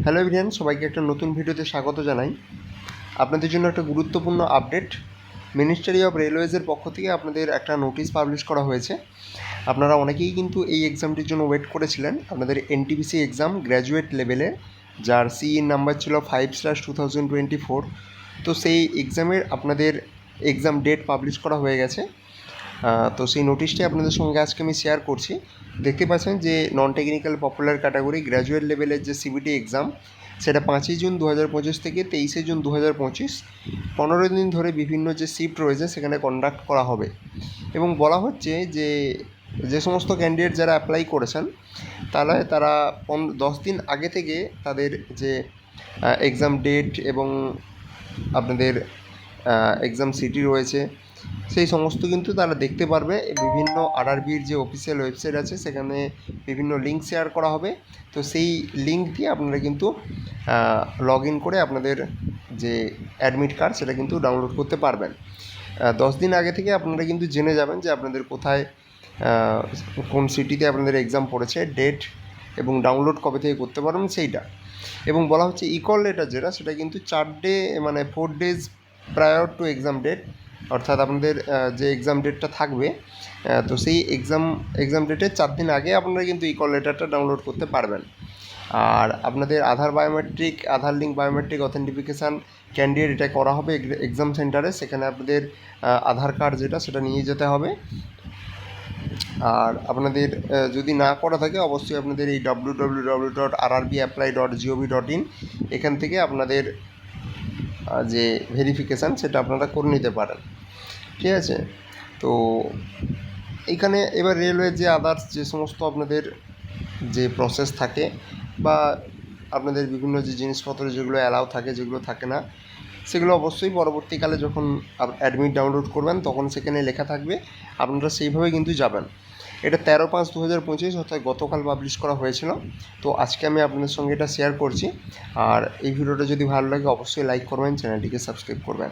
Hello everyone, সবাইকে একটা নতুন ভিডিওতে স্বাগত জানাই। আপনাদের জন্য একটা গুরুত্বপূর্ণ আপডেট। মিনিস্ট্রি অফ রেলওয়েজের পক্ষ থেকে আপনাদের একটা নোটিশ পাবলিশ করা হয়েছে। আপনারা অনেকেই কিন্তু এই এক্সামটির জন্য ওয়েট করেছিলেন। আপনাদের এনটিপিসি এক্সাম গ্র্যাজুয়েট লেভেলে, যার সিই নাম্বার ছিল 5/2024। তো সেই এক্সামের আপনাদের এক্সাম ডেট পাবলিশ করা হয়ে গেছে। তো সেই নোটিশটি আপনাদের সঙ্গে আজকে আমি শেয়ার করছি। দেখতে পাচ্ছেন যে non technical popular category graduate লেভেলের যে সিবিটি এক্সাম, সেটা 5ই জুন 2025 থেকে 23শে জুন 2025 15 দিন ধরে বিভিন্ন যে শিফট রয়েছে সেখানে কন্ডাক্ট করা হবে। এবং বলা হচ্ছে যে যে সমস্ত ক্যান্ডিডেট যারা অ্যাপ্লাই করেছেন তারা 10 দিন আগে থেকে তাদের যে এক্সাম ডেট এবং আপনাদের এক্সাম সিটি রয়েছে সেই সমস্ত কিন্তু তারা দেখতে পারবে। বিভিন্ন আরআরবির যে অফিসিয়াল ওয়েবসাইট আছে সেখানে বিভিন্ন লিঙ্ক শেয়ার করা হবে। তো সেই লিঙ্ক দিয়ে আপনারা কিন্তু লগ ইন করে আপনাদের যে অ্যাডমিট কার্ড সেটা কিন্তু ডাউনলোড করতে পারবেন। 10 দিন আগে থেকে আপনারা কিন্তু জেনে যাবেন যে আপনাদের কোথায় কোন সিটিতে আপনাদের এক্সাম পড়েছে, ডেট এবং ডাউনলোড কবে থেকে করতে পারবেন সেইটা। এবং বলা হচ্ছে ইকল লেটার যেটা, সেটা কিন্তু 4 days prior to exam date, অর্থাৎ আপনাদের যে এক্সাম ডেটটা থাকবে তো সেই এক্সাম ডেটের 4 দিন আগে আপনারা কিন্তু ইকল লেটারটা ডাউনলোড করতে পারবেন। আর আপনাদের আধার লিঙ্ক বায়োমেট্রিক অথেন্টিফিকেশান ক্যান্ডিডেট এটা করা হবে এক্সাম সেন্টারে। সেখানে আপনাদের আধার কার্ড যেটা সেটা নিয়ে যেতে হবে। আর আপনাদের যদি না করা থাকে অবশ্যই আপনাদের এই www.rrbapply.gov.in এখান থেকে আপনাদের যে ভেরিফিকেশান সেটা আপনারা করে নিতে পারেন। ঠিক আছে? তো এইখানে এবার রেলওয়ের যে আদার্স যে সমস্ত আপনাদের যে প্রসেস থাকে বা আপনাদের বিভিন্ন যে জিনিসপত্র যেগুলো অ্যালাউ থাকে, যেগুলো থাকে না, সেগুলো অবশ্যই পরবর্তীকালে যখন অ্যাডমিট ডাউনলোড করবেন তখন সেখানে লেখা থাকবে, আপনারা সেইভাবে কিন্তু যাবেন। এটা 13/5/2025 অর্থাৎ গতকাল পাবলিশ করা হয়েছিল। তো আজকে আমি আপনাদের সঙ্গে এটা শেয়ার করছি। আর এই ভিডিওটা যদি ভালো লাগে অবশ্যই লাইক করবেন, চ্যানেলটিকে সাবস্ক্রাইব করবেন।